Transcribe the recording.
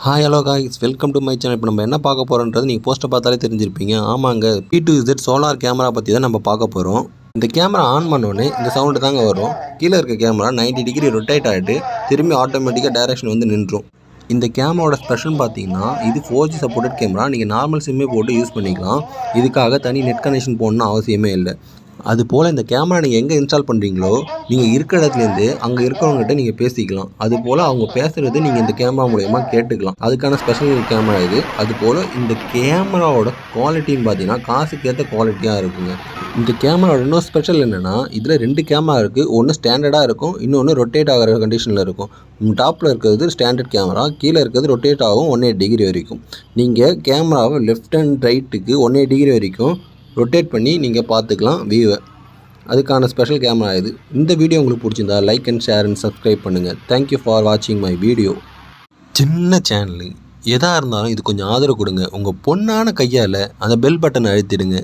Hi hello guys, welcome to my channel. இப்போ நம்ம என்ன பார்க்க போகிறோன்றது நீங்கள் போஸ்ட்டை பார்த்தாலே தெரிஞ்சிருப்பீங்க. ஆமாங்க, P2Z சோலார் கேமரா பற்றி தான் நம்ம பார்க்க போகிறோம். இந்த கேமரா ஆன் பண்ணோன்னே இந்த சவுண்டு தாங்க வரும். கீழே இருக்க கேமரா 90 டிகிரி ரொட்டேட் ஆகிட்டு திரும்பி ஆட்டோமேட்டிக்காக டைரக்ஷன் வந்து நின்றும். இந்த கேமராவோட ஸ்பெஷல் பார்த்தீங்கன்னா, இது 4G சப்போர்ட்டட் கேமரா. நீங்கள் நார்மல் சிம்மே போட்டு யூஸ் பண்ணிக்கலாம். இதுக்காக தனி நெட் கனெக்ஷன் போடணும்னு அவசியமே இல்லை. அதுபோல் இந்த கேமரா நீங்கள் எங்கே இன்ஸ்டால் பண்ணுறீங்களோ, நீங்கள் இருக்கிற இடத்துலேருந்து அங்கே இருக்கிறவங்ககிட்ட நீங்கள் பேசிக்கலாம். அதுபோல் அவங்க பேசுகிறது நீங்கள் இந்த கேமரா மூலயமா கேட்டுக்கலாம். அதுக்கான ஸ்பெஷல் கேமரா இது. அதுபோல் இந்த கேமராவோட குவாலிட்டின்னு பார்த்தீங்கன்னா காசுக்கு ஏற்ற குவாலிட்டியாக இருக்குங்க. இந்த கேமராவோட இன்னொரு ஸ்பெஷல் என்னென்னா, இதில் 2 கேமரா இருக்குது. ஒன்று ஸ்டாண்டர்டாக இருக்கும், இன்னொன்று ரொட்டேட் ஆகிற கண்டிஷனில் இருக்கும். டாப்பில் இருக்கிறது ஸ்டாண்டர்ட் கேமரா, கீழே இருக்கிறது ரொட்டேட் ஆகும் 180 டிகிரி வரைக்கும். நீங்கள் கேமராவை லெஃப்ட் அண்ட் ரைட்டுக்கு 180 டிகிரி வரைக்கும் ரொட்டேட் பண்ணி நீங்கள் பார்த்துக்கலாம் வியூவை. அதுக்கான ஸ்பெஷல் கேமரா இது. இந்த வீடியோ உங்களுக்கு பிடிச்சிருந்தா like and share and subscribe பண்ணுங்கள். தேங்க்யூ ஃபார் வாட்சிங் மை வீடியோ. சின்ன சேனலு எதாக இருந்தாலும் இது கொஞ்சம் ஆதரவு கொடுங்க. உங்கள் பொண்ணான கையால் அந்த பெல் பட்டனை அழுத்திடுங்க.